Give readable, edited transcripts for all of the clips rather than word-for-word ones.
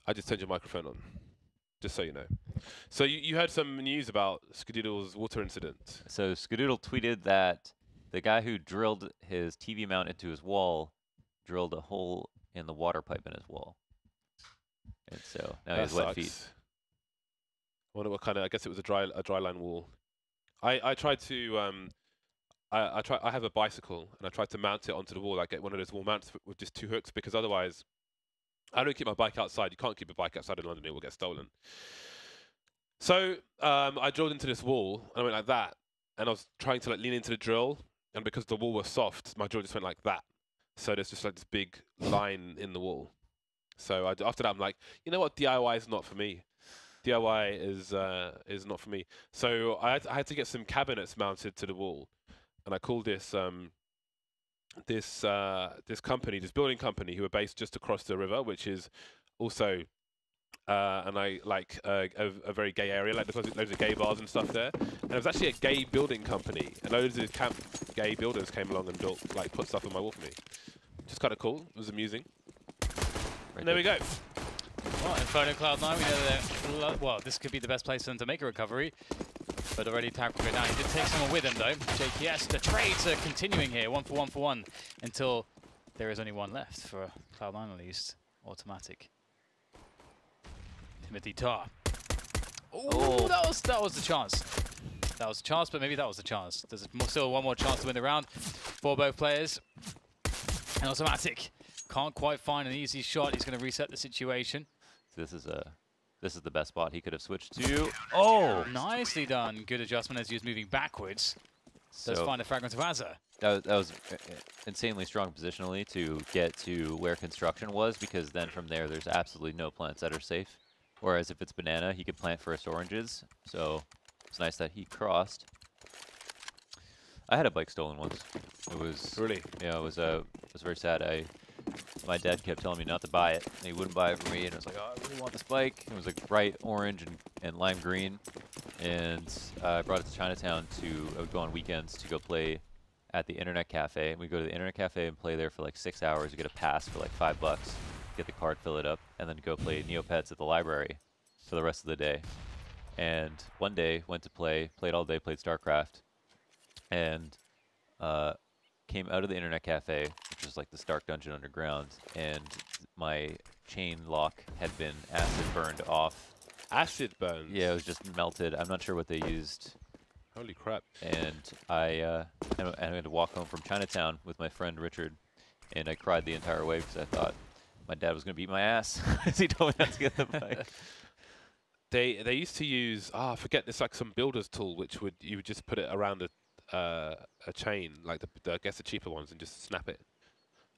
I just turned your microphone on, just so you know. So you heard some news about Skadoodle's water incident. So Skadoodle tweeted that the guy who drilled his TV mount into his wall drilled a hole in the water pipe in his wall. And so now he has wet feet. I wonder what kind of, I guess it was a dry line wall. I tried to, I have a bicycle and I tried to mount it onto the wall. I get one of those wall mounts with just 2 hooks because otherwise I don't keep my bike outside. You can't keep a bike outside in London, it will get stolen. So I drilled into this wall and I went like that, and I was trying to like lean into the drill, and because the wall was soft, my drill just went like that. So there's just like this big line in the wall. So after that, I'm like, you know what, DIY is not for me. DIY is not for me. So I had to get some cabinets mounted to the wall, and I called this this company, this building company, who are based just across the river, which is also a very gay area, like there's loads of gay bars and stuff there. And it was actually a gay building company, and loads of gay builders came along and put stuff on my wall for me. Just kind of cool. It was amusing. And there we go. Well, Inferno Cloud9, we know that, well, this could be the best place for them to make a recovery. But already tackling it down. He did take someone with him, though. JKS, the trades are continuing here, 1 for 1 for 1, until there is only one left for Cloud9 at least. Automatic. Timothy Tar. Oh, that was the chance. That was the chance, but maybe that was the chance. There's still one more chance to win the round for both players. And Automatic can't quite find an easy shot. He's going to reset the situation. So this is the best spot he could have switched to. Oh! Nicely done. Good adjustment as he was moving backwards. Does find a fragment of Azza. That was insanely strong positionally to get to where construction was, because then from there's absolutely no plants that are safe. Whereas if it's banana, he could plant first oranges. So it's nice that he crossed. I had a bike stolen once. It was really, yeah, it was very sad. My dad kept telling me not to buy it, and he wouldn't buy it for me, and I was like, oh, I really want this bike. It was like bright orange and lime green, and I brought it to Chinatown. I would go on weekends to go play at the internet cafe, and we go to the internet cafe and play there for like 6 hours. You get a pass for like $5, get the card, fill it up, and then go play Neopets at the library for the rest of the day. And one day, went to played all day, played StarCraft, and came out of the internet cafe, which is like the Stark Dungeon underground, and my chain lock had been acid burned off. Acid burned? Yeah, it was just melted. I'm not sure what they used. Holy crap. And I had to walk home from Chinatown with my friend Richard, and I cried the entire way because I thought my dad was going to beat my ass as he told me not to get the bike. They used to use, I forget, it's like some builder's tool, which you would just put it around a chain, like I guess the cheaper ones, and just snap it.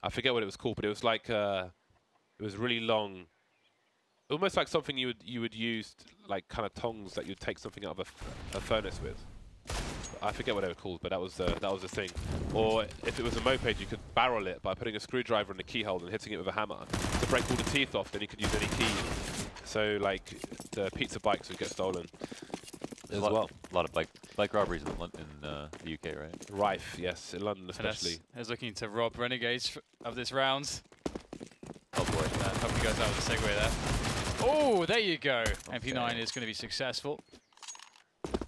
I forget what it was called, but it was like it was really long, almost like something you would use, like kind of tongs that you'd take something out of a furnace with. I forget what they were called, but that was the thing. Or if it was a moped, you could barrel it by putting a screwdriver in the keyhole and hitting it with a hammer to break all the teeth off. Then you could use any key. So like the pizza bikes would get stolen. There's a lot of bike robberies in the UK, right? Rife, yes, in London especially. Is looking to rob Renegades of this round. Oh boy. Hope he goes out with a segue there. Oh, there you go. Okay. MP9 is going to be successful.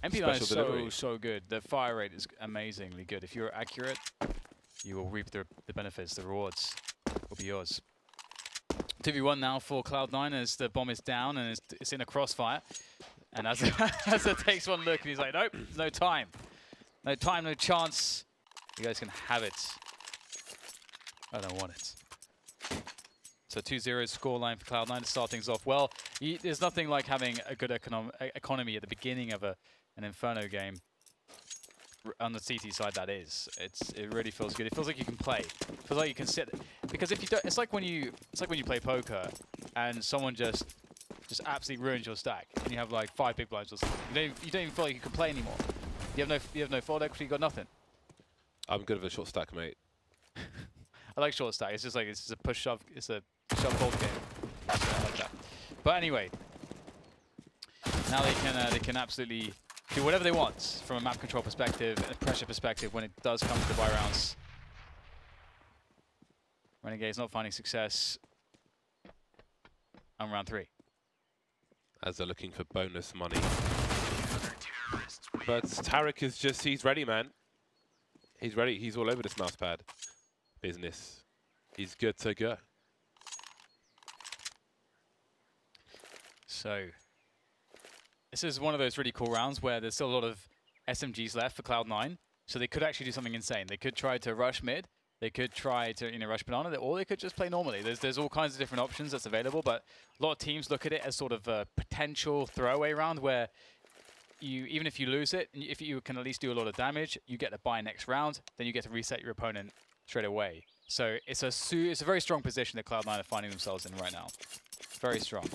MP9 is so good. The fire rate is amazingly good. If you're accurate, you will reap the benefits. The rewards will be yours. 2v1 now for Cloud9 as the bomb is down and it's in a crossfire. And Azza takes one look and he's like, nope, there's no time. No time, no chance. You guys can have it. I don't want it. So 2-0 scoreline for Cloud9 to start things off well. There's nothing like having a good economy at the beginning of an Inferno game. On the CT side, that is. It really feels good. It feels like you can play. It feels like you can sit. Because if you don't, it's like when you play poker and someone just absolutely ruins your stack and you have like 5 big blinds or something. You don't even feel like you can play anymore. You have no fold equity. You got nothing. I'm good with a short stack, mate. I like short stack. It's just a push shove. It's a shove fold game. I like that. But anyway, now they can absolutely do whatever they want from a map control perspective and a pressure perspective when it does come to the buy rounds. Renegades not finding success. on round 3. As they're looking for bonus money. But Tarek is just, he's ready, man. He's ready. He's all over this mousepad business. He's good to go. So, this is one of those really cool rounds where there's still a lot of SMGs left for Cloud9. So they could actually do something insane. They could try to rush mid. They could try to rush banana, or they could just play normally. There's all kinds of different options that's available, but a lot of teams look at it as sort of a potential throwaway round where even if you lose it, if you can at least do a lot of damage, you get to buy next round, then you get to reset your opponent straight away. So it's a very strong position that Cloud9 are finding themselves in right now. Very strong.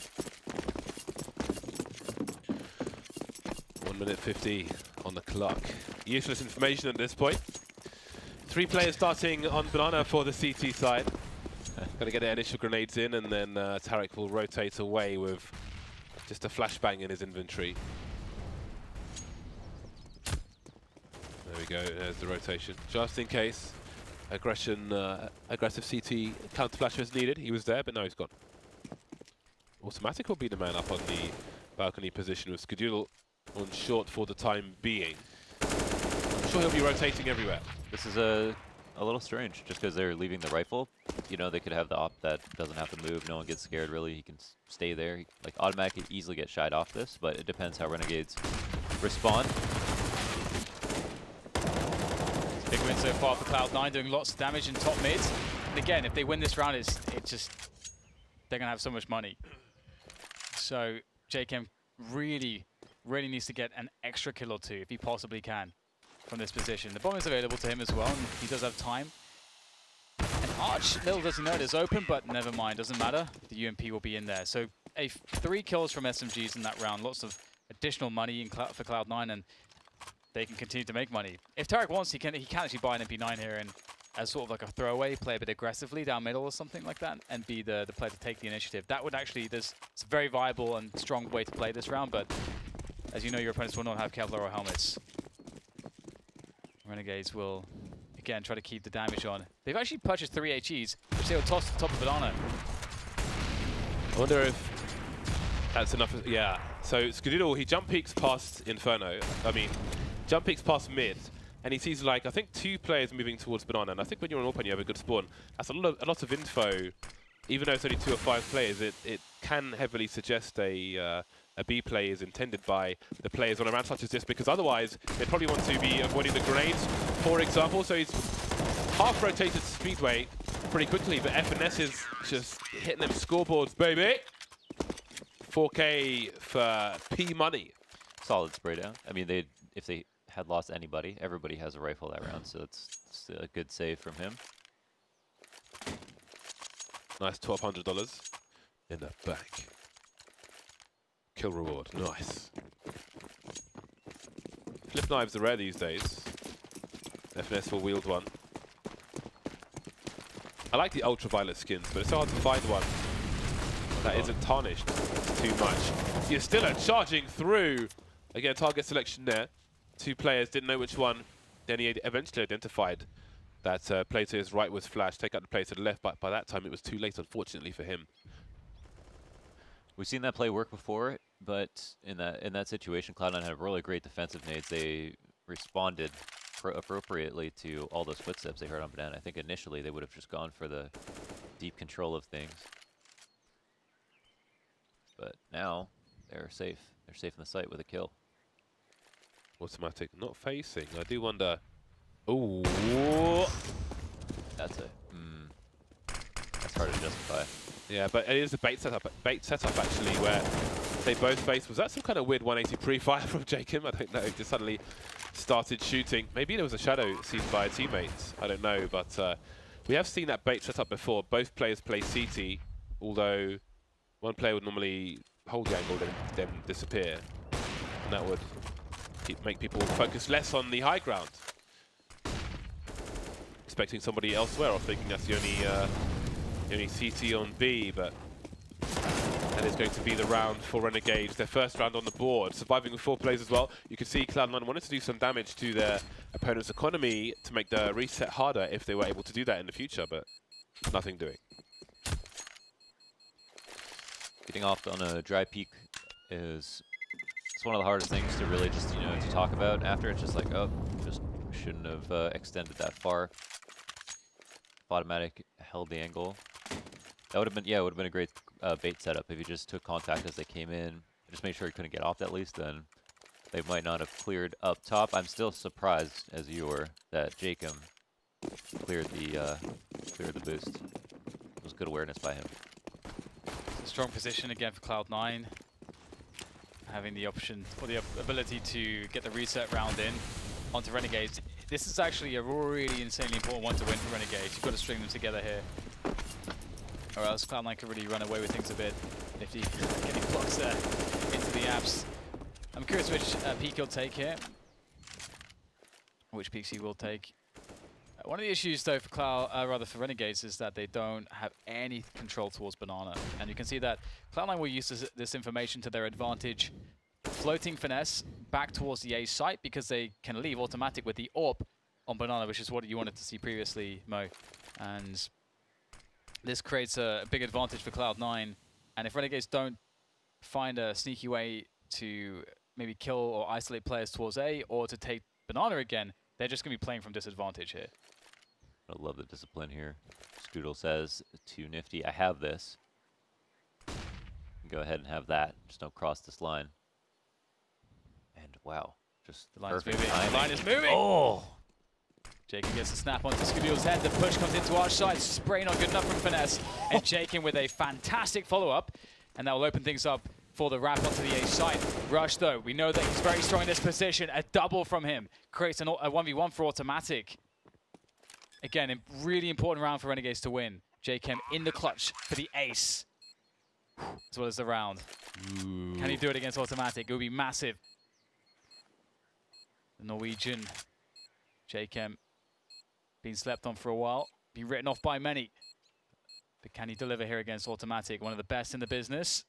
1 minute 50 on the clock. Useless information at this point. 3 players starting on banana for the CT side. Got to get their initial grenades in, and then Tarek will rotate away with just a flashbang in his inventory. There we go, there's the rotation. Just in case aggressive CT counter flasher is needed. He was there, but now he's gone. Automatic will be the man up on the balcony position with Skadoodle on short for the time being. I'm sure he'll be rotating everywhere. This is a little strange, just because they're leaving the rifle. You know, they could have the op that doesn't have to move. No one gets scared, really. He can stay there. He, like, automatically easily get shied off this, but it depends how Renegades respond. Big win so far for Cloud9, doing lots of damage in top mid. And again, if they win this round, they're going to have so much money. So JKM really needs to get an extra kill or 2 if he possibly can from this position. The bomb is available to him as well, and he does have time. And Arch, little does he know it is open, but never mind, doesn't matter. The UMP will be in there. So 3 kills from SMGs in that round, lots of additional money for Cloud9, and they can continue to make money. If Tarek wants, he can actually buy an MP9 here and as sort of like a throwaway, play a bit aggressively down middle or something like that, and be the player to take the initiative. That would actually, it's a very viable and strong way to play this round, but as you know, your opponents will not have Kevlar or helmets. Renegades will, again, try to keep the damage on. They've actually purchased 3 HEs, which they will toss to the top of banana. I wonder if that's enough. Yeah, so Skadoodle, he jump peeks past Inferno. Jump peeks past mid, and he sees, like, I think 2 players moving towards banana. And I think when you're on open, you have a good spawn. That's a lot of info. Even though it's only 2 or 5 players, it can heavily suggest a B play is intended by the players on a round such as this, because otherwise they probably want to be avoiding the grenades, for example. So he's half rotated Speedway pretty quickly, but FNS is just hitting them scoreboards, baby. 4K for P money. Solid spray down. I mean, if they had lost anybody, everybody has a rifle that round, so it's a good save from him. Nice $1,200 in the bank. Kill reward, nice. Flip knives are rare these days. FNS will wield one. I like the ultraviolet skins, but it's so hard to find one that isn't tarnished too much. You're still charging through. Again, target selection there. 2 players didn't know which one. Then he eventually identified that play to his right was flash. Take out the play to the left, but by that time it was too late, unfortunately for him. We've seen that play work before, but in that situation, Cloud9 had really great defensive nades. They responded appropriately to all those footsteps they heard on banana. I think initially they would have just gone for the deep control of things, but now they're safe. They're safe in the site with a kill. Automatic, not facing. I do wonder. Ooh, that's hard to justify. Yeah, but it is a bait setup actually, where they both face. Was that some kind of weird 180 pre-fire from Jacob? I don't know. He just suddenly started shooting. Maybe there was a shadow seen by a teammate. I don't know, but we have seen that bait setup before. Both players play CT, although one player would normally hold the angle, then disappear, and that would make people focus less on the high ground. Expecting somebody elsewhere, or thinking that's the only CT on B, but that is going to be the round for Renegades, their first round on the board. Surviving with 4 players as well. You can see Cloud9 wanted to do some damage to their opponent's economy to make the reset harder if they were able to do that in the future, but nothing doing. getting off on a dry peak is it's one of the hardest things to really just, you know, to talk about after. It's just like, oh, just shouldn't have extended that far. If automatic held the angle. That would have been, yeah, it would have been a great bait setup if you just took contact as they came in. Just make sure you couldn't get off at least, then they might not have cleared up top. I'm still surprised, as you were, that Jacob cleared the boost. It was good awareness by him. It's a strong position again for Cloud9. Having the option, or the ability to get the reset round in onto Renegades. This is actually a really insanely important one to win for Renegades. You've got to string them together here. Or else Cloud9 could really run away with things a bit if he getting blocks there into the apps. I'm curious which peak he'll take here. Which peaks he will take. One of the issues though for for Renegades is that they don't have any control towards Banana. And you can see that Cloud9 will use this information to their advantage. Floating finesse back towards the A site because they can leave automatic with the AWP on Banana, which is what you wanted to see previously, Mo. And this creates a big advantage for Cloud9. And if Renegades don't find a sneaky way to maybe kill or isolate players towards A or to take Banana again, they're just going to be playing from disadvantage here. I love the discipline here. Scoodle says to Nifty, I have this. Go ahead and have that. Just don't cross this line. And wow, just the line's perfect moving. timing. The line is moving. Oh! Jacob gets a snap onto Scoodle's head. The push comes into our side. Spray not good enough from Finesse. And Jacob with a fantastic follow-up. And that will open things up for the wrap onto the A side. Rush though, we know that he's very strong in this position. A double from him creates a 1v1 for automatic. Again, a really important round for Renegades to win. Jacob in the clutch for the ace, as well as the round. Ooh. Can he do it against automatic? It would be massive. The Norwegian, Jacob, been slept on for a while, been written off by many. But can he deliver here against automatic? One of the best in the business.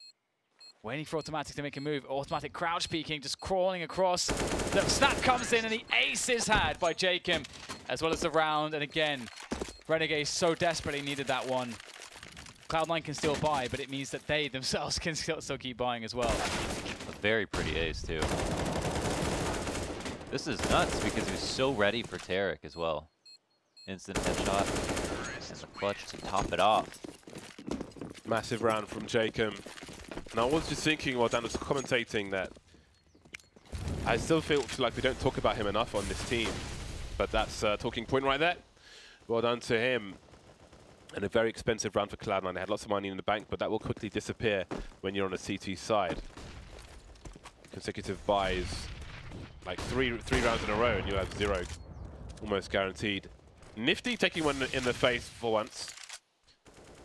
Waiting for automatic to make a move. Automatic crouch peeking, just crawling across. The snap comes in and the ace is had by Jacob, as well as the round. And again, Renegades so desperately needed that one. Cloud9 can still buy, but it means that they themselves can still keep buying as well. A very pretty ace too. This is nuts because he was so ready for Tarek as well. Instant headshot and the clutch to top it off. Massive round from Jacob. And I was just thinking while Dan was commentating that I still feel like we don't talk about him enough on this team. But that's a talking point right there. Well done to him. And a very expensive round for Cloud9. They had lots of money in the bank, but that will quickly disappear when you're on a CT side. Consecutive buys, like three rounds in a row, and you have 0, almost guaranteed. Nifty taking one in the face for once.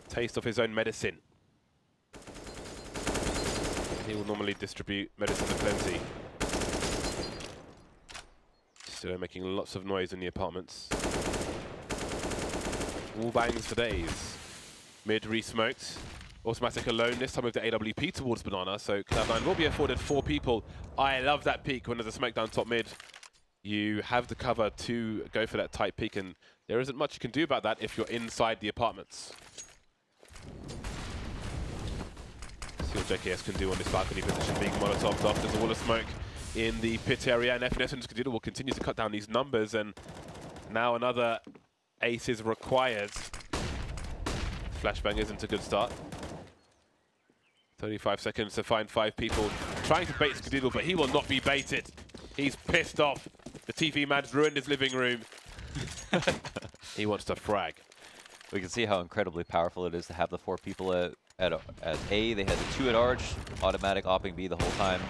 Taste of his own medicine. He will normally distribute medicine aplenty. Still making lots of noise in the apartments. Wall bangs for days. Mid re-smoked. Automatic alone, this time with the AWP towards Banana, so Cloud9 will be afforded 4 people. I love that peek when there's a smoke down top mid. You have the cover to go for that tight peek, and there isn't much you can do about that if you're inside the apartments. See what JKS can do on this balcony position, being Molotoved off. There's a wall of smoke in the pit area, and FNS and Skadula will continue to cut down these numbers, and now another ace is required. Flashbang isn't a good start. 35 seconds to find 5 people trying to bait Skadula, but he will not be baited. He's pissed off. The TV man's ruined his living room. He wants to frag. We can see how incredibly powerful it is to have the 4 people at A. They had the 2 at Arch, automatic opping B the whole time.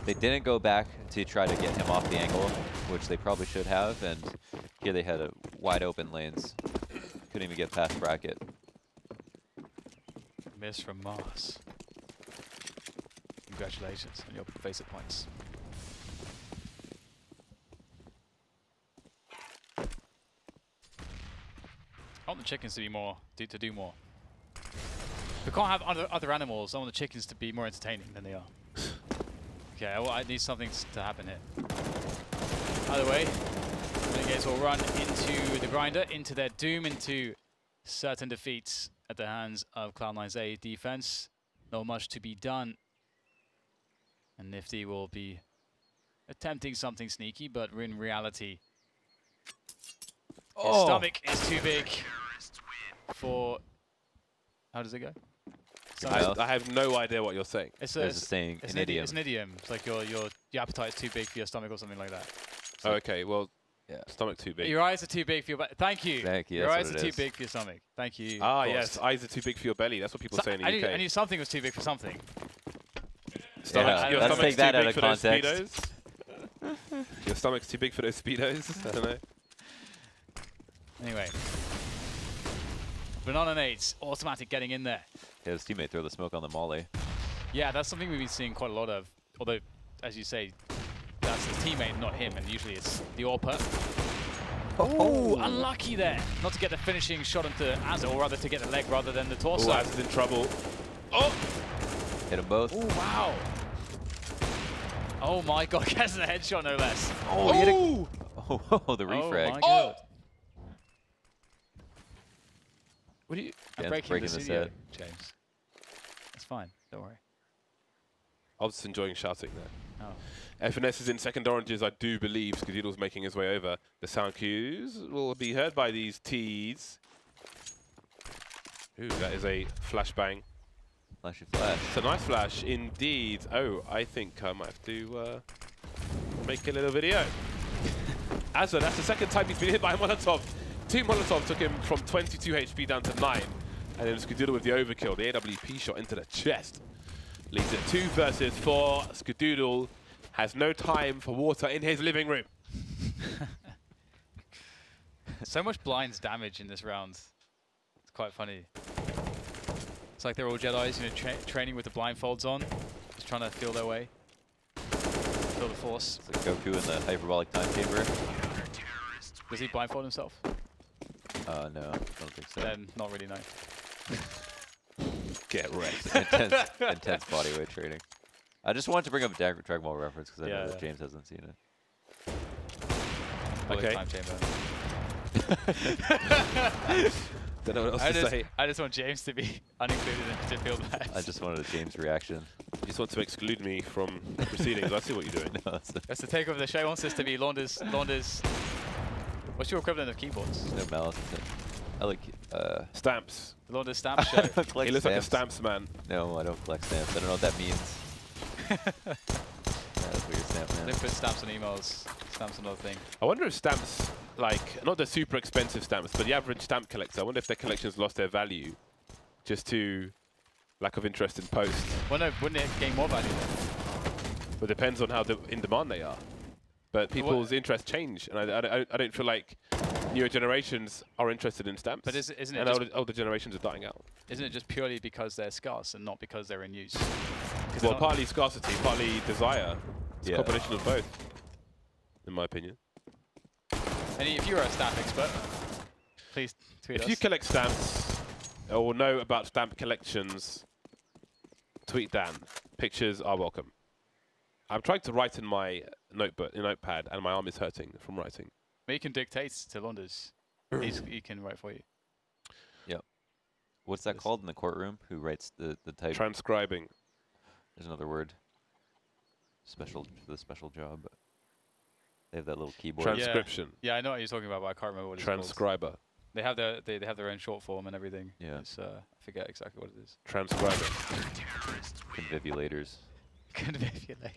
They didn't go back to try to get him off the angle, which they probably should have, and here they had a wide open lanes. Couldn't even get past bracket. Miss from Mars. Congratulations on your FACEIT points. I want the chickens to be more, to do more. We can't have other animals. I want the chickens to be more entertaining than they are. Okay, I need something to happen here. Either way, Renegades will run into the grinder, into their doom, into certain defeats at the hands of Cloud9's A defense. not much to be done. And Nifty will be attempting something sneaky, but in reality, his stomach is too big for... How does it go? I have no idea what you're saying. It's a saying, an idiom. It's an idiom. It's like your appetite is too big for your stomach or something like that. So okay, well, yeah, stomach too big. Your eyes are too big for your belly. Thank you. Thank you. Your eyes are too big for your stomach. Thank you. Ah, yes, eyes are too big for your belly. That's what people say in the UK. I knew something was too big for something. Let's take that out of context. Your stomach's too big for those Speedos? I don't know. Anyway. Banana nades, automatic getting in there. Yeah, his teammate throw the smoke on the molly. Yeah, that's something we've been seeing quite a lot of. Although, as you say, that's the teammate, not him, and usually it's the AWPer. Oh, unlucky there. Not to get the finishing shot into Azza, or rather to get the leg rather than the torso. Oh, Azza's in trouble. Oh! Hit them both. Oh, wow. Oh my god, gets a headshot no less. Oh, he hit a the refrag. Oh my god. What are you... I'm breaking the studio, James. It's fine, don't worry. I was just enjoying shouting there. Oh. FNS is in second oranges, I do believe. Skadoodle's making his way over. The sound cues will be heard by these T's. Ooh, that is a flashbang. Flashy flash. It's a nice flash indeed. Oh, I think I might have to make a little video. Azza, that's the second time he's been hit by a Molotov. 2 Molotovs took him from 22 HP down to 9. And then Skadoodle with the overkill, the AWP shot into the chest. Leads it 2 versus 4. Skadoodle has no time for water in his living room. So much blinds damage in this round. It's quite funny. It's like they're all Jedis, you know, training with the blindfolds on, just trying to feel their way, feel the force. It's like Goku in the hyperbolic time chamber. Does he blindfold himself? No, I don't think so. Then not really, no. Get wrecked. intense bodyweight training. I just wanted to bring up a Dragon Ball reference because I know that James hasn't seen it. Okay. Time chamber. Don't know what else to say. I just want James to be unincluded and to feel bad. I just wanted a James reaction. You just want to exclude me from proceedings. I see what you're doing. No, that's the takeover of the show. He wants this to be Launder's. What's your equivalent of keyboards? No malice. I like stamps. The Launder's stamp show. He looks like a stamps man. No, I don't collect stamps. I don't know what that means. That's weird, stamp man. They put stamps on emails. Stamps on other thing. I wonder if stamps, like, not the super expensive stamps, but the average stamp collector, I wonder if their collections lost their value just to lack of interest in post. Well, no, wouldn't it gain more value then? But it depends on how in demand they are. But people's interests change, and I don't feel like newer generations are interested in stamps. But isn't it and older generations are dying out. Isn't it just purely because they're scarce and not because they're in use? Well, partly scarcity, partly desire. It's a combination of both, in my opinion. And if you're a stamp expert, please tweet us. If you collect stamps or know about stamp collections, tweet Dan. Pictures are welcome. I'm trying to write in my notepad, and my arm is hurting from writing. But you can dictate to Launders. He can write for you. Yep. What's that called in the courtroom? Who writes the type? Transcribing. There's another word. Special for the special job. They have that little keyboard. Transcription. Yeah, I know what you're talking about, but I can't remember what it's Transcriber. called. They have their own short form and everything. Yeah. It's, I forget exactly what it is. Transcriber. Convivulators. Convivulators.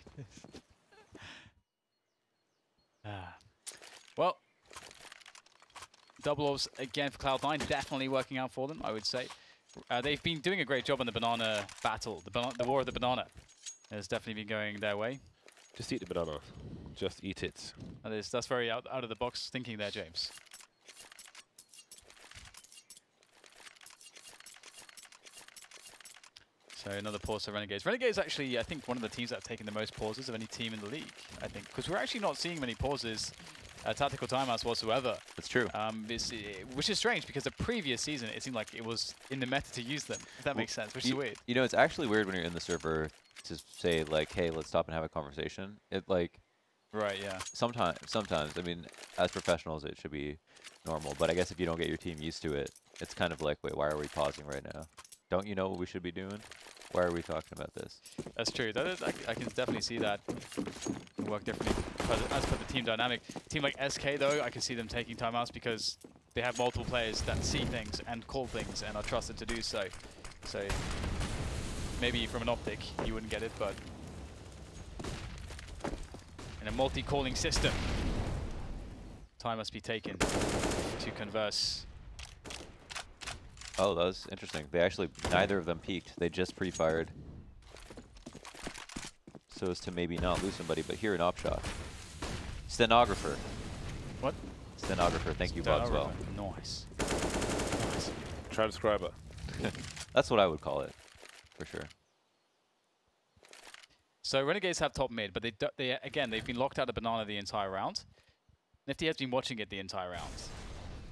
Well, double orbs again for Cloud9, definitely working out for them, I would say. They've been doing a great job on the banana battle. The war of the banana has definitely been going their way. Just eat the banana. Just eat it. That's very out of the box thinking there, James. So another pause for Renegades. Renegades actually, I think, one of the teams that have taken the most pauses of any team in the league, I think. Because we're actually not seeing many pauses, tactical timeouts whatsoever. That's true. Which is strange, because the previous season, it seemed like it was in the meta to use them, if that makes sense, which is weird. You know, it's actually weird when you're in the server to say, like, hey, let's stop and have a conversation. It, like... Right, yeah. Sometimes. I mean, as professionals, it should be normal. But I guess if you don't get your team used to it, it's kind of like, wait, why are we pausing right now? don't you know what we should be doing? Why are we talking about this? That's true. That is, I can definitely see that work differently as per the team dynamic. Team like SK though, I can see them taking timeouts because they have multiple players that see things and call things and are trusted to do so. So maybe from an optic you wouldn't get it, but in a multi-calling system, time must be taken to converse. Oh, that was interesting. They actually, neither of them peaked. They just pre-fired. So as to maybe not lose somebody, but here an op shot. Stenographer. What? Stenographer, thank you, Bogswell. Nice. Nice. Transcriber. That's what I would call it, for sure. So Renegades have top mid, but again, they've been locked out of banana the entire round. Nifty has been watching it the entire round.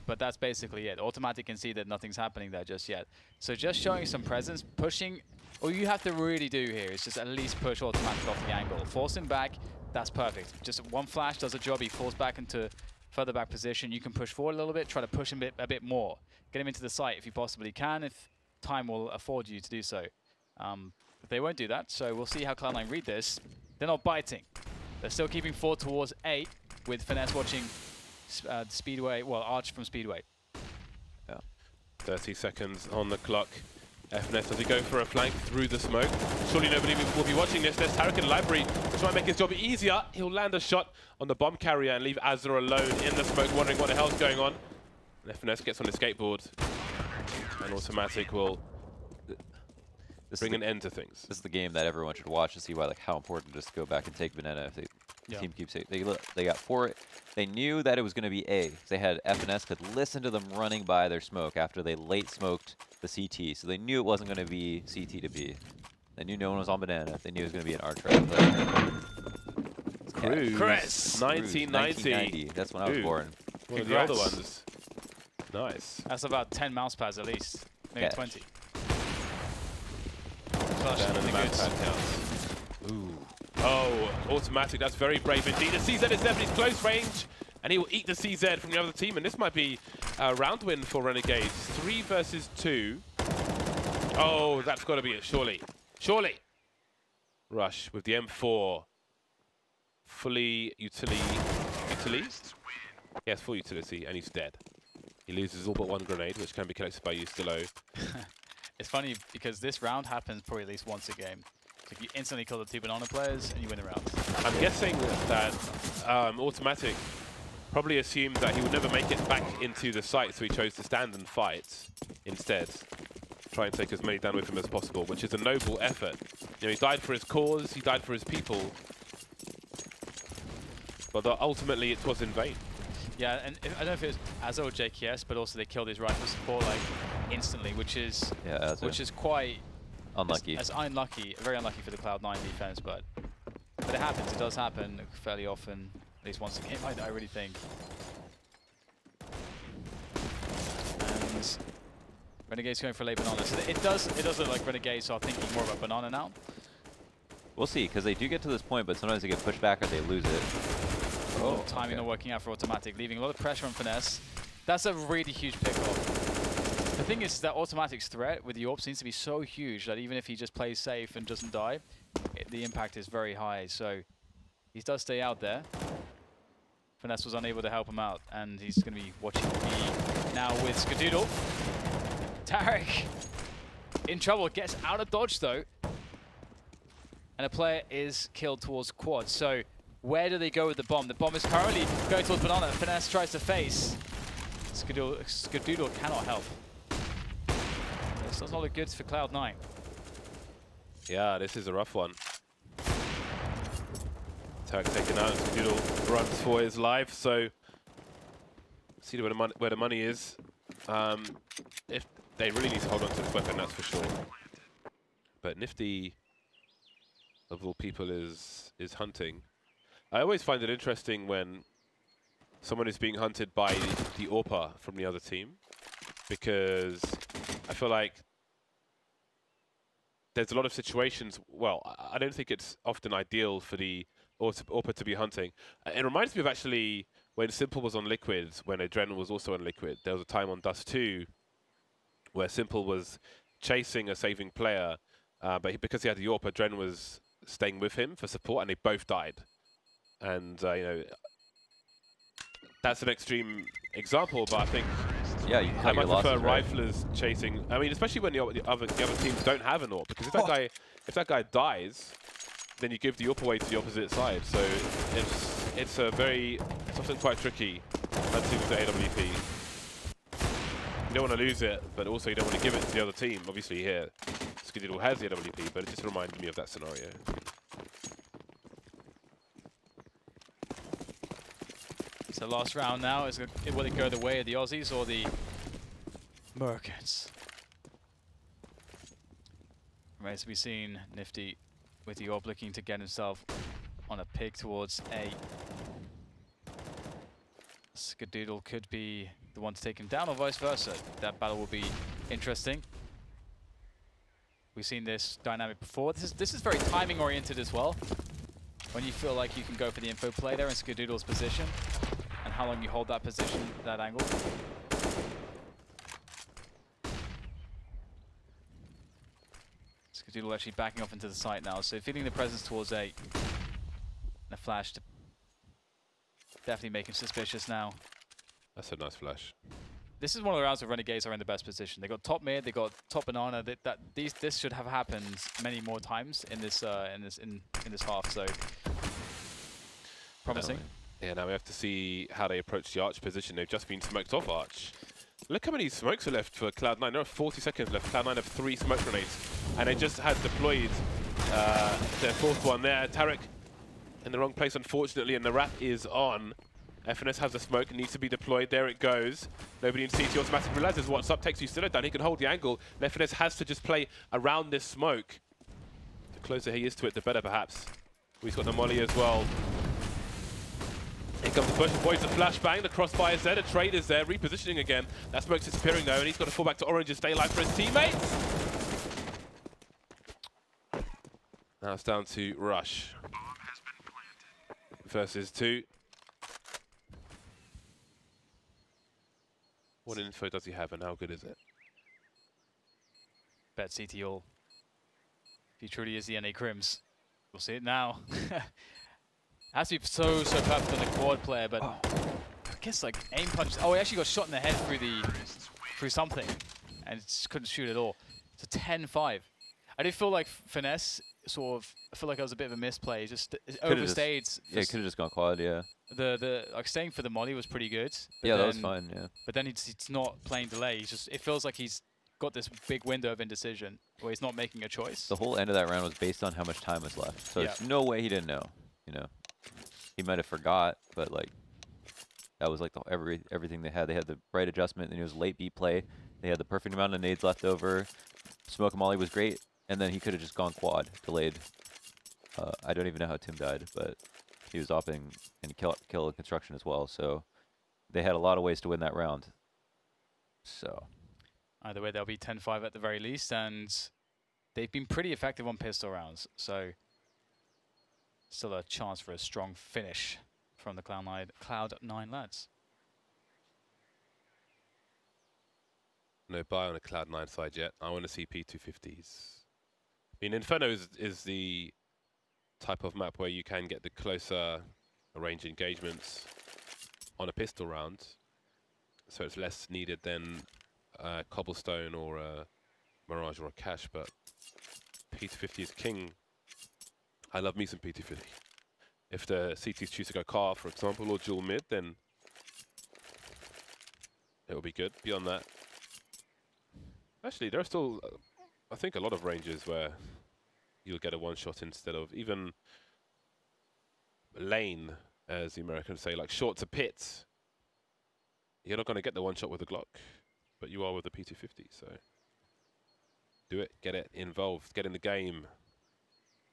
But that's basically it. Automatic can see that nothing's happening there just yet. So just showing some presence, pushing. All you have to really do here is just at least push Automatic off the angle. Force him back, that's perfect. Just one flash does a job, he falls back into further back position. You can push forward a little bit, try to push him a bit more. Get him into the site if you possibly can, if time will afford you to do so. But they won't do that, so we'll see how Cloud9 read this. They're not biting. They're still keeping forward towards A, with Finesse watching Speedway, well, Arch from Speedway. Yeah. 30 seconds on the clock. FNS as we go for a flank through the smoke. Surely nobody will be watching this. There's Tarek in Library to try and make his job easier. He'll land a shot on the bomb carrier and leave Azra alone in the smoke, wondering what the hell's going on. And FNS gets on his skateboard, and Automatic will bring an end to things. This is the game that everyone should watch to see why, like, how important it is to go back and take banana if the team keeps it. They got 4. They knew that it was going to be A. They had FNS could listen to them running by their smoke after they late smoked the CT. So they knew it wasn't going to be CT to B. They knew no one was on banana. They knew it was going to be an arch right play. Chris, 1990. That's when I was born. One of the other ones. Nice. That's about 10 mouse pads at least. Maybe 20. Down in the mouse pad counts. Ooh. Oh, Automatic, that's very brave indeed. The CZ is definitely close range, and he will eat the CZ from the other team, and this might be a round win for Renegades. 3 versus 2. Oh, that's got to be it, surely. Surely. Rush with the M4. Fully utility? Yes, full utility, and he's dead. He loses all but one grenade, which can be collected by Ustillo. It's funny because this round happens probably at least once a game. So you instantly kill the 2 banana players and you win the round. I'm guessing that Automatic probably assumed that he would never make it back into the site, so he chose to stand and fight instead. Try and take as many down with him as possible, which is a noble effort. You know, he died for his cause, he died for his people, but ultimately it was in vain. Yeah, and I don't know if it was Azo or JKS, but also they killed his rifle support like instantly, which is quite unlucky. As unlucky, very unlucky for the Cloud9 defense, but it happens. It does happen fairly often, at least once a game. I really think. And Renegades going for late banana, so it does look like Renegades are thinking more about banana now. We'll see, because they do get to this point, but sometimes they get pushed back or they lose it. Oh, timing not working out for Automatic, leaving a lot of pressure on Finesse. That's a really huge pick-off. The thing is that Automatic's threat with the AWP seems to be so huge that even if he just plays safe and doesn't die, the impact is very high. So he does stay out there. Finesse was unable to help him out, and he's going to be watching B now with Skadoodle. Tarek in trouble, gets out of dodge though. And a player is killed towards quad. So where do they go with the bomb? The bomb is currently going towards banana. Finesse tries to face. Skadoodle cannot help. This does not look good for Cloud9. Yeah, this is a rough one. Tarek taken out, Skadoodle runs for his life, so see where the money is. If they really need to hold on to this weapon, that's for sure. But Nifty, of all people, is hunting. I always find it interesting when someone is being hunted by the AWPer from the other team, because I feel like there's a lot of situations, well, I don't think it's often ideal for the AWPer to be hunting. It reminds me of actually when Simple was on Liquid, when Adrenaline was also on Liquid. There was a time on Dust 2 where Simple was chasing a saving player, but because he had the AWP, Dren was staying with him for support, and they both died. And you know, that's an extreme example, but I think yeah, you I might prefer right? riflers chasing. I mean, especially when the other teams don't have an AWP, because if that guy dies, then you give the AWP away to the opposite side. So it's often quite tricky. That seems the AWP. You don't want to lose it, but also you don't want to give it to the other team. Obviously here, Skadoodle has the AWP, but it just reminded me of that scenario. So last round now, will it go the way of the Aussies or the Americans? Remains to be seen. Nifty with the AWP looking to get himself on a pick towards A. Skadoodle could be the one to take him down, or vice versa. That battle will be interesting. We've seen this dynamic before. This is very timing oriented as well. When you feel like you can go for the info play there in Skadoodle's position, and how long you hold that position, that angle. Skadoodle actually backing off into the site now, so feeling the presence towards A. And a flash to definitely make him suspicious now. That's a nice flash. This is one of the rounds where Renegades are in the best position. They got top mid, they got top banana. This should have happened many more times in this half. So promising. Yeah, now we have to see how they approach the arch position. They've just been smoked off arch. Look how many smokes are left for Cloud9. There are 40 seconds left. Cloud9 have 3 smoke grenades, and they just had deployed their 4th one there. Tarek in the wrong place, unfortunately, and the wrap is on. FNS has a smoke, needs to be deployed. There it goes. Nobody in CT automatically realizes what's up. Takes you still down. He can hold the angle. FNS has to just play around this smoke. The closer he is to it, the better, perhaps. He's got the molly as well. Here comes the push. Avoids the flashbang. The crossfire is there. The trade is there. Repositioning again. That smoke's disappearing though, and he's got to fall back to orange and stay alive for his teammates. Now it's down to Rush versus 2. What info does he have, and how good is it? Bet CT all. If he truly is the NA Crims, we'll see it now. Has to be so perfect on the quad player, but I guess like aim punch. Oh, he actually got shot in the head through something, and just couldn't shoot at all. It's a 10-5. I did feel like Finesse sort of. I feel like it was a bit of a misplay. Just overstayed. Yeah, could have just gone quad. Yeah. The like staying for the molly was pretty good. Yeah, that was fine. Yeah. But then it's not playing delay. He's just. It feels like he's got this big window of indecision where he's not making a choice. The whole end of that round was based on how much time was left. So there's no way he didn't know. You know, he might have forgot, but like that was like everything they had. They had the right adjustment, and it was late B play. They had the perfect amount of nades left over. Smoke and molly was great, and then he could have just gone quad, delayed. I don't even know how Tim died, but he was opting and kill construction as well. So they had a lot of ways to win that round. So either way, they'll be 10-5 at the very least, and they've been pretty effective on pistol rounds. So still a chance for a strong finish from the Cloud9 lads. No buy on a Cloud9 side yet. I want to see P250s. I mean, Inferno is the type of map where you can get the closer range engagements on a pistol round, so it's less needed than Cobblestone or a Mirage or a Cache, but P250 is king. I love me some P250. If the CTs choose to go car, for example, or dual mid, then it will be good. Beyond that, actually, there are still, I think, a lot of ranges where you'll get a one-shot instead of even lane, as the Americans say, like short to pit. You're not going to get the one-shot with a Glock, but you are with the P250, so do it, get it involved, get in the game.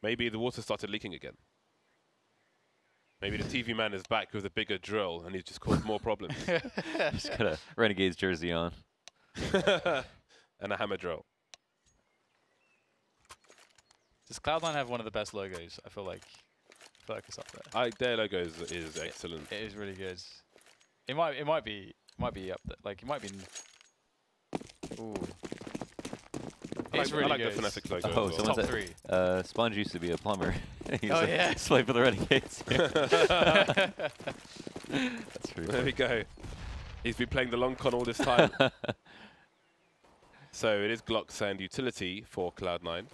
Maybe the water started leaking again. Maybe the TV man is back with a bigger drill and he's just caused more problems. Just got a Renegades jersey on. And a hammer drill. Does Cloud9 have one of the best logos? I feel like it's up there. Their logo is excellent. It is really good. It might be up there. Like it might be. Ooh. really I like good. the Fnatic logo. Oh, as well. Top someone three. said Sponge used to be a plumber. He's Oh, like, yeah. slave for the Renegades. That's pretty There we go. He's been playing the long con all this time. So it is Glocks and utility for Cloud9.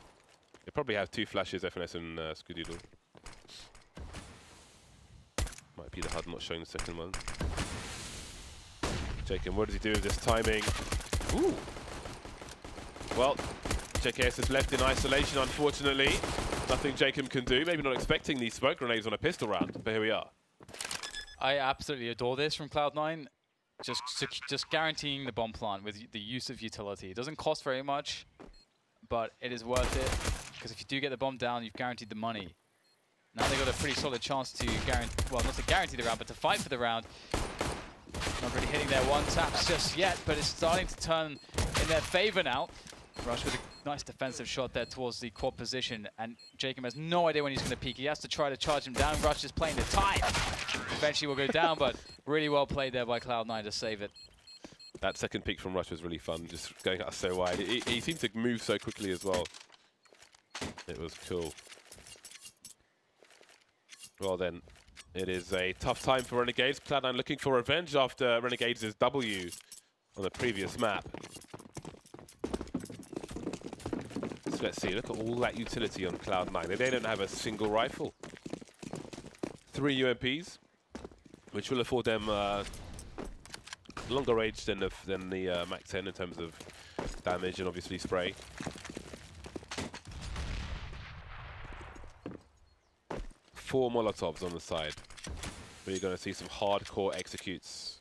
They probably have 2 flashes, FNS and Scoodoodle. Might be the HUD not showing the second one. Jacob, what does he do with this timing? Ooh. Well, JKS is left in isolation, unfortunately. Nothing Jacob can do. Maybe not expecting these smoke grenades on a pistol round, but here we are. I absolutely adore this from Cloud9. Just guaranteeing the bomb plant with the use of utility. It doesn't cost very much, but it is worth it, because if you do get the bomb down, you've guaranteed the money. Now they've got a pretty solid chance to well, not to guarantee the round, but to fight for the round. Not really hitting their one taps just yet, but it's starting to turn in their favor now. Rush with a nice defensive shot there towards the quad position, and Jacob has no idea when he's going to peek. He has to try to charge him down. Rush is playing the time. Eventually will go down, but really well played there by Cloud9 to save it. That second peek from Rush was really fun, just going out so wide. He seemed to move so quickly as well. It was cool. Well then, it is a tough time for Renegades. Cloud9 looking for revenge after Renegades' W on the previous map. So let's see, look at all that utility on Cloud9. They don't have a single rifle. 3 UMPs, which will afford them longer range than the Mac 10 in terms of damage and obviously spray. Four Molotovs on the side, but you're going to see some hardcore executes.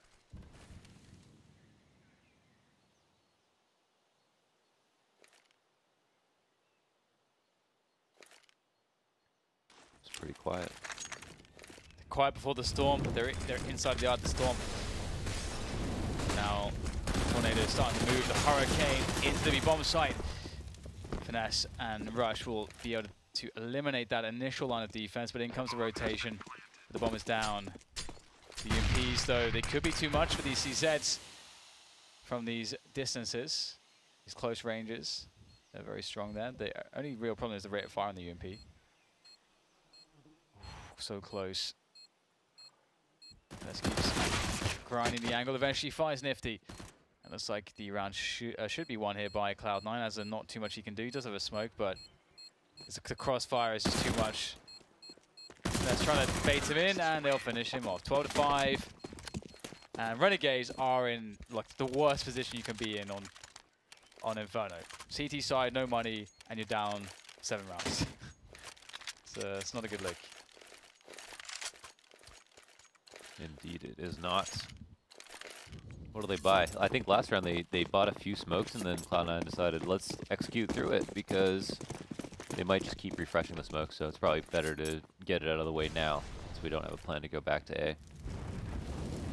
It's pretty quiet. Quiet before the storm, but they're inside the eye of the storm. Now, Tornado is starting to move the Hurricane into the bomb site. Finesse and Rush will be able to eliminate that initial line of defense, but in comes the rotation. The bomb is down. The UMPs, though, they could be too much for these CZs from these distances, these close ranges. They're very strong there. The only real problem is the rate of fire on the UMP. So close. Let's keep grinding the angle. Eventually finds Nifty. It looks like the round should be won here by Cloud9, as there's not too much he can do. He does have a smoke, but the crossfire is just too much. Let's try to bait him in, and they'll finish him off. 12-5. And Renegades are in like the worst position you can be in on Inferno. CT side, no money, and you're down 7 rounds. So it's not a good lick. Indeed, it is not. What do they buy? I think last round they bought a few smokes, and then Cloud9 decided, let's execute through it, because they might just keep refreshing the smoke, so it's probably better to get it out of the way now, so we don't have a plan to go back to A.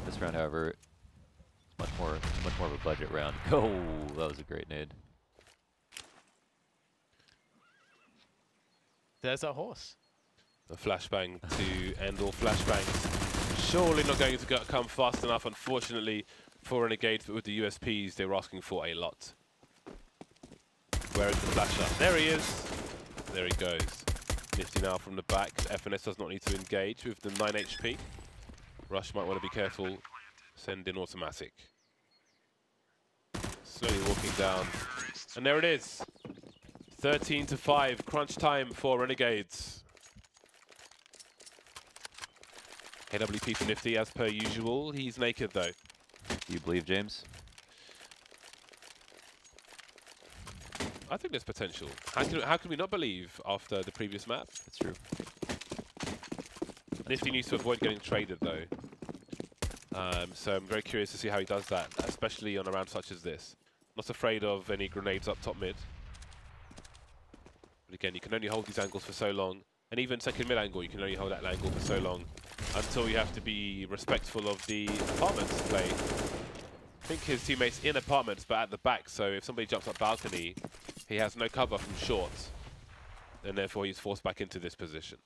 This round, however, it's much more of a budget round. Oh, that was a great nade. There's that horse. A flashbang to end all flashbangs. Surely not going to come fast enough, unfortunately, for Renegades, but with the USPs, they were asking for a lot. Where is the flasher? There he is. There he goes. Nifty now from the back. FNS does not need to engage with the 9 HP. Rush might want to be careful. Send in automatic. Slowly walking down. And there it is. 13-5. Crunch time for Renegades. AWP for Nifty as per usual. He's naked though. Do you believe, James? I think there's potential. How can we not believe after the previous map? That's true. Nifty needs to avoid getting traded though. So I'm very curious to see how he does that, especially on a round such as this. Not afraid of any grenades up top mid. But again, you can only hold these angles for so long. And even second mid angle, you can only hold that angle for so long until you have to be respectful of the apartments play. I think his teammate's in apartments, but at the back, so if somebody jumps up balcony, he has no cover from short, and therefore he's forced back into this position.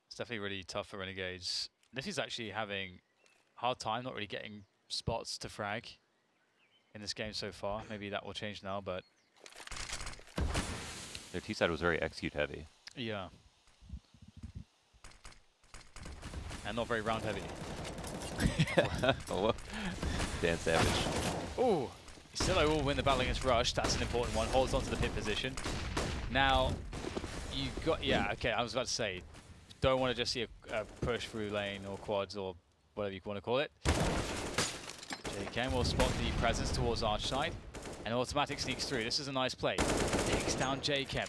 It's definitely really tough for Renegades. Nifty's actually having a hard time not really getting spots to frag in this game so far. Maybe that will change now, but Their T side was very execute heavy. yeah. And not very round heavy. Oh, Dan Savage. Ooh, Silo will win the battle against Rush. That's an important one. Holds onto the pit position. Now, you got, yeah, okay, I was about to say, don't want to just see a push through lane or quads or whatever you want to call it. JK will spot the presence towards Arch side, and automatic sneaks through. This is a nice play. Takes down JK,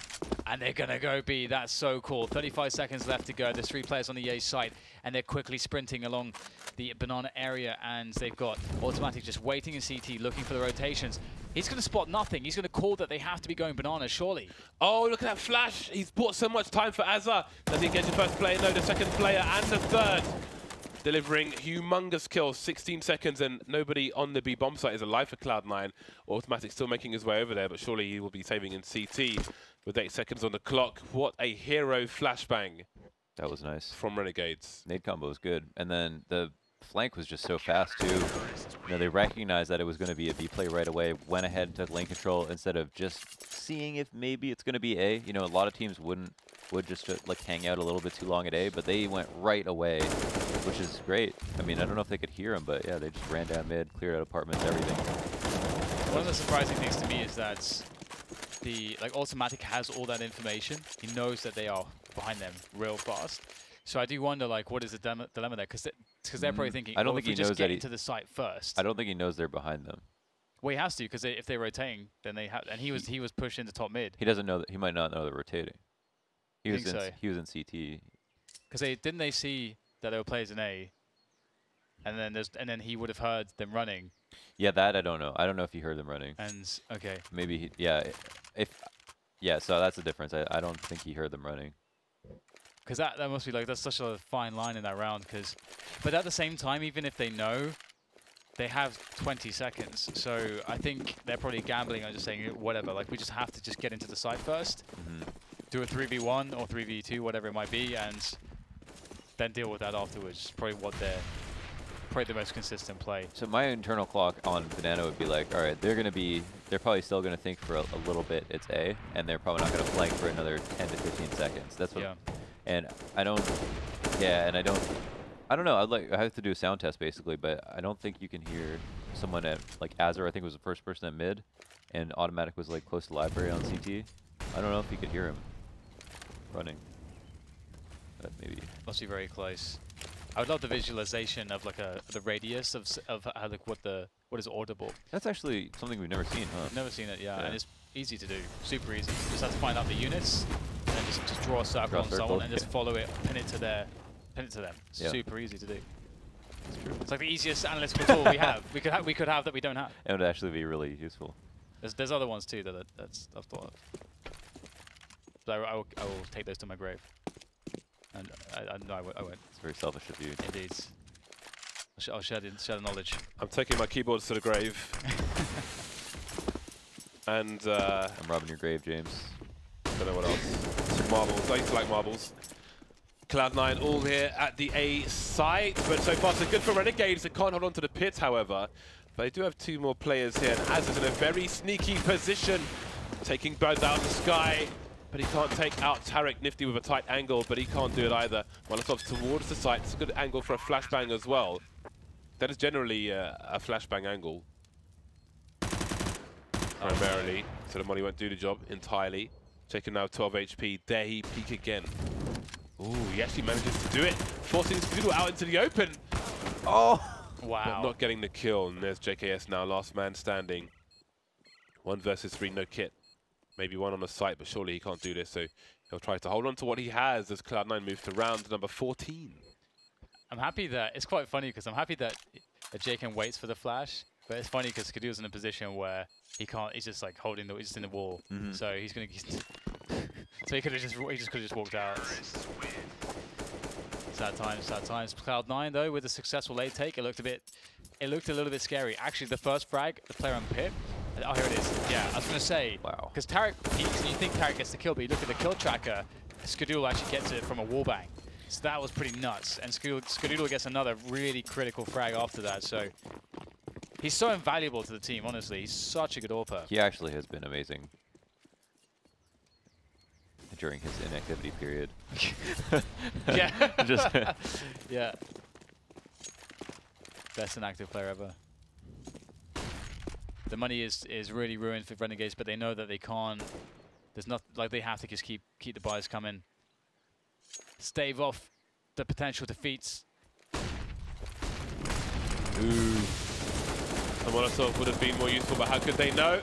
and they're going to go B. That's so cool. 35 seconds left to go. There's 3 players on the A side, and they're quickly sprinting along the banana area, and they've got automatic just waiting in CT, looking for the rotations. He's going to spot nothing. He's going to call that they have to be going banana, surely. Oh, look at that flash. He's bought so much time for Azza. Does he engage the first player? No, the second player and the third. Delivering humongous kills, 16 seconds, and nobody on the B bomb site is alive for Cloud9. Automatic still making his way over there, but surely he will be saving in CT with 8 seconds on the clock. What a hero flashbang. That was nice. From Renegades. Nade combo was good. And then the flank was just so fast, too. You know, they recognized that it was going to be a B play right away, went ahead and took lane control instead of just seeing if maybe it's going to be A. You know, a lot of teams would just like hang out a little bit too long at A, but they went right away, which is great. I mean, I don't know if they could hear him, but yeah, they just ran down mid, cleared out apartments, everything. One of the surprising things to me is that the automatic has all that information. He knows that they are behind them real fast. So I do wonder, like, what is the dilemma there? Because they're probably thinking, I don't think he knows that into the site first. I don't think he knows they're behind them. Well, he has to, because if they're rotating, then they have. And he was pushed into top mid. He doesn't know that. He might not know they're rotating. He was in CT. Because didn't they see that there were players in A, and then he would have heard them running. Yeah, that I don't know. I don't know if he heard them running. And okay. Maybe so that's the difference. I don't think he heard them running. Because that must be like, that's such a fine line in that round. But at the same time, even if they know, they have 20 seconds. So I think they're probably gambling on just saying whatever. Like, we just have to just get into the site first, do a 3v1 or 3v2, whatever it might be, and then deal with that afterwards. Probably the most consistent play. So my internal clock on Banana would be like, all right, they're probably still going to think for a little bit it's A, and they're probably not going to flank for another 10 to 15 seconds. That's what. Yeah. And I don't know. I have to do a sound test basically, but I don't think you can hear someone at like Azure. I think was the first person at mid, and automatic was like close to library on CT. I don't know if you could hear him running. But maybe. Must be very close. I would love the visualization of like the radius of like what is audible. That's actually something we've never seen, huh? Never seen it, yeah. And it's easy to do, super easy. You just have to find out the units, and then just draw a circle on someone and just follow it, pin it to them. It's super easy to do. That's true. It's like the easiest analytical tool we have. We could have that we don't have. It would actually be really useful. There's other ones too I've thought of. But I will take those to my grave. And no, I won't. It's very selfish of you. Indeed. I'll share the knowledge. I'm taking my keyboards to the grave. And I'm robbing your grave, James. Don't know what else. Some marbles. I used to like marbles. Cloud9 all here at the A site, but so far so good for Renegades. They can't hold on to the pit, however. But they do have 2 more players here, and Az is in a very sneaky position, taking birds out of the sky. But he can't take out Tarek Nifty with a tight angle, but he can't do it either. Molotov's towards the site. It's a good angle for a flashbang as well. That is generally a flashbang angle. Primarily. So the money won't do the job entirely. Taking now 12 HP. There he peek again. Ooh, he actually manages to do it. Forcing Skidoo out into the open. Oh! Wow. But not getting the kill. And there's JKS now, last man standing. 1 versus 3, no kit. Maybe 1 on the site, but surely he can't do this, so he'll try to hold on to what he has as Cloud9 moves to round number 14. I'm happy that, it's quite funny because I'm happy that JK waits for the flash, but it's funny because Skidoo's in a position where he can't, he's just like holding he's just in the wall, so he's going to, so he could have just walked out. Sad times. Cloud9 though, with a successful late take, it looked a little bit scary. Actually, the first frag, the player on pit, oh, here it is. Yeah, I was going to say, wow. Because Tarek, you think Tarek gets the kill, but you look at the kill tracker, Skadoodle actually gets it from a wallbang. So that was pretty nuts. And Skadoodle gets another really critical frag after that. So He's so invaluable to the team, honestly. He's such a good AWPer. He actually has been amazing during his inactivity period. Yeah. Just yeah. Best inactive player ever. The money is really ruined for Renegades, but they know that they can't. There's not like they have to just keep the buys coming. Stave off the potential defeats. Ooh. The Molotov would have been more useful, but how could they know?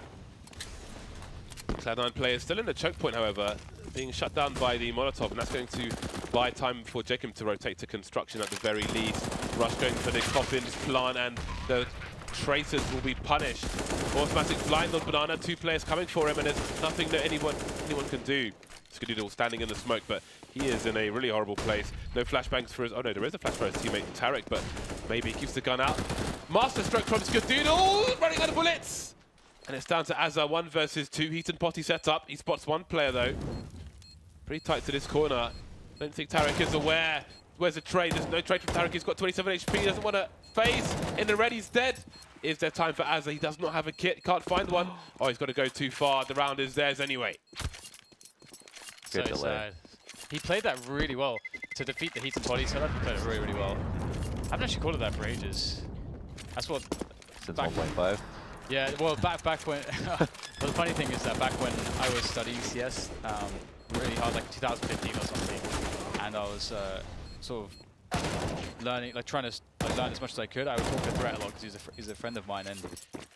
Cloud9 players still in the choke point, however, being shut down by the Molotov, and that's going to buy time for Jacob to rotate to construction at the very least. Rush going for the coffins plan, and the traitors will be punished. Automatic blind on Banana, 2 players coming for him, and there's nothing that anyone can do. Skadoodle standing in the smoke, but he is in a really horrible place. No flashbangs for his... Oh no, there is a flash for his teammate Tarek, but maybe he keeps the gun out. Master stroke from Skadoodle, running out of bullets! And it's down to Azza, 1 versus 2. Heat and Potty set up. He spots 1 player though. Pretty tight to this corner. Don't think Tarek is aware. Where's the trade? There's no trade from Tarek. He's got 27 HP. Doesn't want to phase. In the red, he's dead. Is there time for Azza? He does not have a kit. Can't find one. Oh, he's got to go too far. The round is theirs anyway. So sad. He played that really well. To defeat the Heat and Potty setup, he played it really, really well. I haven't actually called it that for ages. That's what... Since 1.5? Yeah, well, back when... well, the funny thing is that back when I was studying ECS, really hard, like 2015 or something, and I was sort of learning, like trying to learn as much as I could. I would talk to Threat a lot because he's a friend of mine, and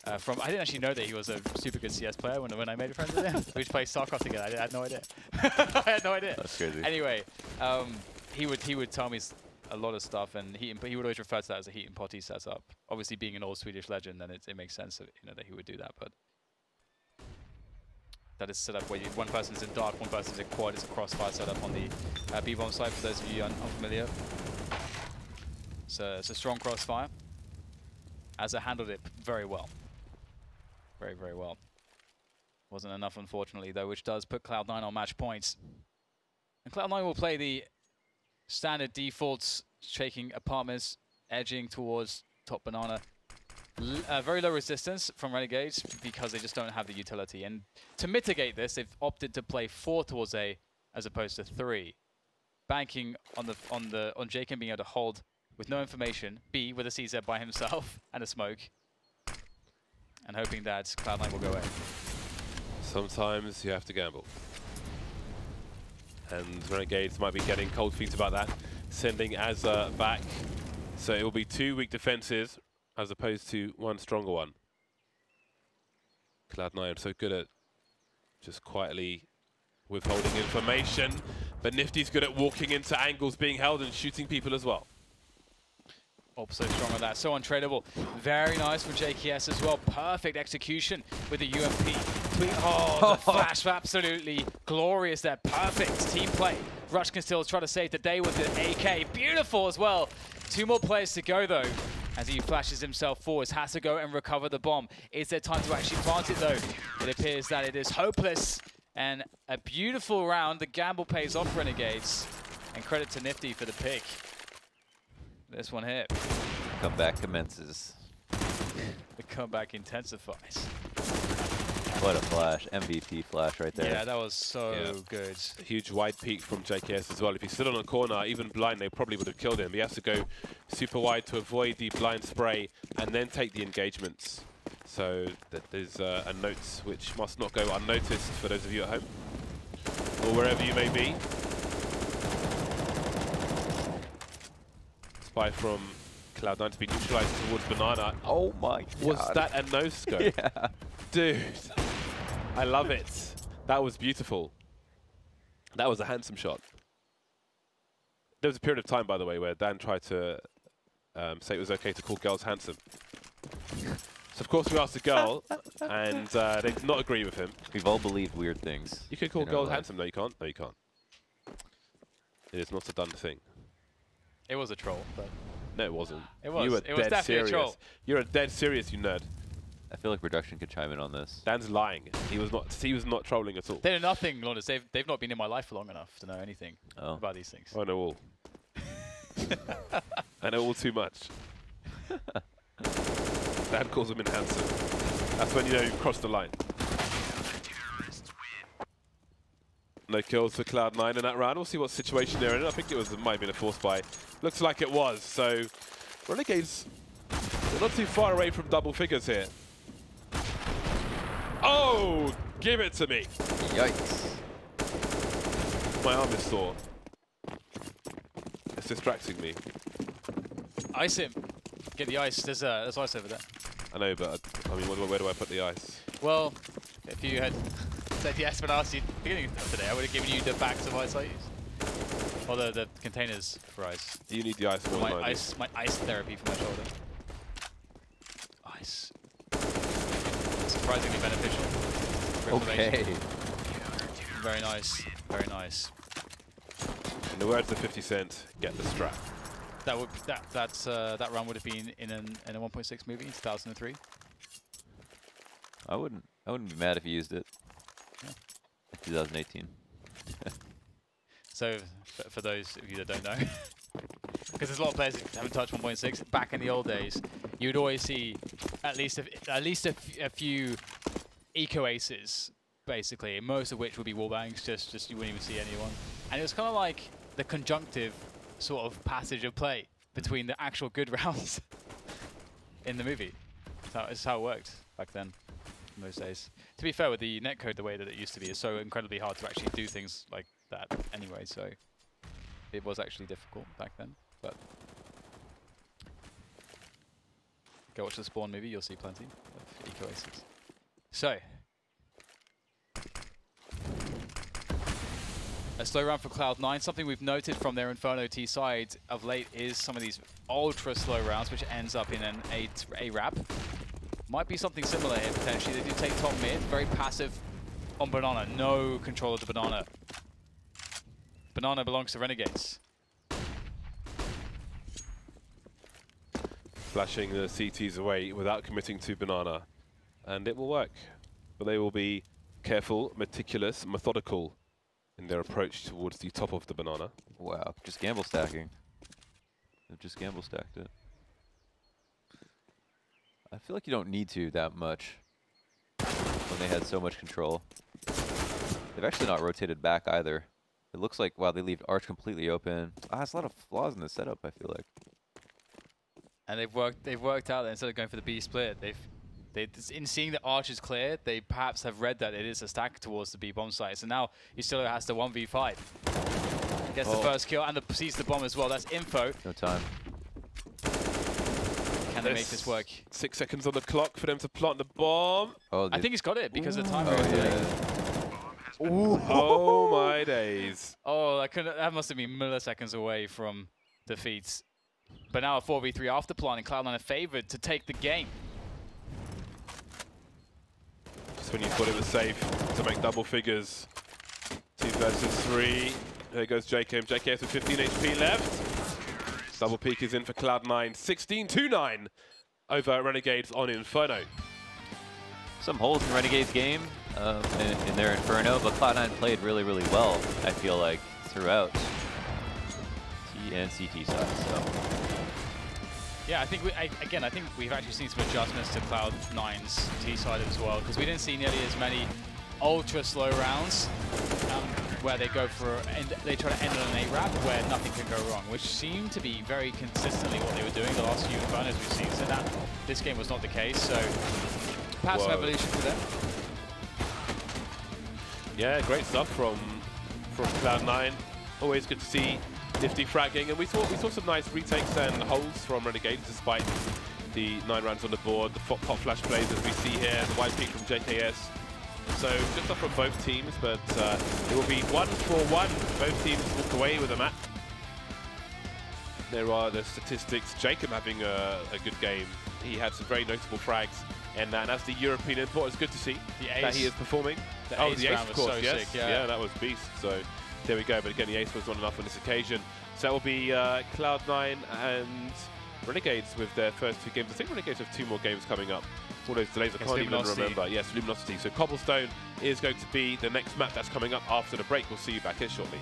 I didn't actually know that he was a super good CS player when I made friends with him. We just played StarCraft together. I had no idea. I had no idea. That's crazy. Anyway, he would tell me a lot of stuff, and he would always refer to that as a Heat and Potty setup. Obviously, being an old Swedish legend, then it makes sense that, that he would do that. But that is set up where one person's in dark, one person's in quad. It's a crossfire setup on the B-bomb side. For those of you unfamiliar, so it's a strong crossfire. Azza handled it very well, very, very well. Wasn't enough, unfortunately, though, which does put Cloud9 on match points. And Cloud9 will play the standard defaults, shaking apartments, edging towards top Banana. Very low resistance from Renegades because they just don't have the utility. And to mitigate this, they've opted to play 4 towards A as opposed to 3, banking on Jacob being able to hold with no information, B with a CZ by himself and a smoke, and hoping that Cloud9 will go A. Sometimes you have to gamble. And Renegades might be getting cold feet about that, sending Azza back. So it will be 2 weak defenses as opposed to 1 stronger one. Cloud9 so good at just quietly withholding information, but Nifty's good at walking into angles, being held and shooting people as well. So strong on that, so untradeable. Very nice from JKS as well. Perfect execution with the UMP. Oh, the flash, absolutely glorious there. Perfect team play. Rush can still try to save the day with the AK. Beautiful as well. 2 more players to go though, as he flashes himself forwards. Has to go and recover the bomb. Is there time to actually plant it though? It appears that it is hopeless. And a beautiful round. The gamble pays off, Renegades. And credit to Nifty for the pick. This one hit. Comeback commences. The comeback intensifies. What a flash. MVP flash right there. Yeah, that was so good. A huge wide peek from JKS as well. If he stood on a corner, even blind, they probably would have killed him. He has to go super wide to avoid the blind spray and then take the engagements. So that there's a note which must not go unnoticed for those of you at home or wherever you may be. Spy from Cloud9 to be neutralized towards Banana. Oh my god. Was that a no-scope? Yeah. Dude, I love it. That was beautiful. That was a handsome shot. There was a period of time, by the way, where Dan tried to say it was okay to call girls handsome. So, of course, we asked a girl, and they did not agree with him. We've all believed weird things. You can call girls handsome. No, you can't. No, you can't. It is not a done thing. It was a troll, but... No, it wasn't. It was. You were It was definitely serious. a troll. You're a dead serious, you nerd. I feel like production could chime in on this. Dan's lying. He was not trolling at all. They know nothing, Lawrence. They've not been in my life for long enough to know anything about these things. I know all. I know all too much. Dad calls him in handsome. That's when you know you've crossed the line. No kills for Cloud9 in that round. We'll see what situation they're in. I think it might have been a force buy. Looks like it was. So Renegades, they're not too far away from double figures here. Oh, give it to me. Yikes. My arm is sore. It's distracting me. Ice him. Get the ice. There's ice over there. I know, but I mean, where do I put the ice? Well, if you had said yes when I asked you at the beginning of today, I would have given you the packs of ice I use. Or the containers for ice. You need the ice more than I do. My ice therapy for my shoulder. Ice. Surprisingly beneficial. Okay. Very nice. Very nice. In the words of 50 Cent, get the strap. That run would have been in a 1.6 movie in 2003. I wouldn't be mad if you used it. Yeah. 2018. So for those of you that don't know, because there's a lot of players that haven't touched 1.6. Back in the old days, you would always see at least a few eco aces, basically, most of which would be wallbangs. Just you wouldn't even see anyone, and it was kind of like the conjunctive sort of passage of play between the actual good rounds in the movie. That's how it worked back then, in those days. To be fair, with the netcode the way that it used to be, it's so incredibly hard to actually do things like that anyway, so it was actually difficult back then. But go watch the Spawn movie, you'll see plenty of eco aces. So a slow round for Cloud9. Something we've noted from their Inferno T side of late is some of these ultra slow rounds, which ends up in an A-wrap. Might be something similar here potentially. They do take top mid, very passive on Banana. No control of the Banana. Banana belongs to Renegades. Flashing the CTs away without committing to Banana. And it will work. But they will be careful, meticulous, methodical in their approach towards the top of the Banana. Wow, just gamble stacking. They've just gamble stacked it. I feel like you don't need to that much when they had so much control. They've actually not rotated back either. It looks like, wow, they leave Arch completely open. There's a lot of flaws in the setup, I feel like. And they've worked out that instead of going for the B split, in seeing that Arch is clear, they perhaps have read that it is a stack towards the B bomb site. So now Yustilo has to 1v5. Gets the first kill and sees the bomb as well. That's info. No time. Can they make this work? 6 seconds on the clock for them to plant the bomb. Oh, I think he's got it because the time. Oh my days. Oh, that must have been milliseconds away from defeat. But now a 4v3 after planting. Cloud9 are favored to take the game. Just when you thought it was safe to make double figures. 2 versus 3. There goes JKM. JKS with 15 HP left. Double peek is in for Cloud9. 16-9 over Renegades on Inferno. Some holes in Renegade's game in their Inferno, but Cloud9 played really, really well, I feel like, throughout T and CT side. So. Yeah, I think we've actually seen some adjustments to Cloud9's T side as well, because we didn't see nearly as many ultra slow rounds where they go for they try to end on an A-wrap where nothing can go wrong, which seemed to be very consistently what they were doing the last few Infernos we've seen. So that this game was not the case. So perhaps some evolution for them. Yeah, great stuff from Cloud9. Always good to see nifty fragging, and we saw some nice retakes and holds from Renegades despite the 9 rounds on the board. The pop flash plays as we see here, the wide peak from JKS. So good stuff from both teams, but it will be 1-for-1. Both teams walk away with a map. There are the statistics. Jacob having a good game. He had some very notable frags, and as the European import, it's good to see that he is performing. The ace of course, yes. Sick, yeah. Yeah, that was beast. So there we go. But again, the ace was not enough on this occasion. So that will be Cloud9 and Renegades with their first 2 games. I think Renegades have 2 more games coming up. All those delays, I can't even remember. Yes, Luminosity. So Cobblestone is going to be the next map that's coming up after the break. We'll see you back here shortly.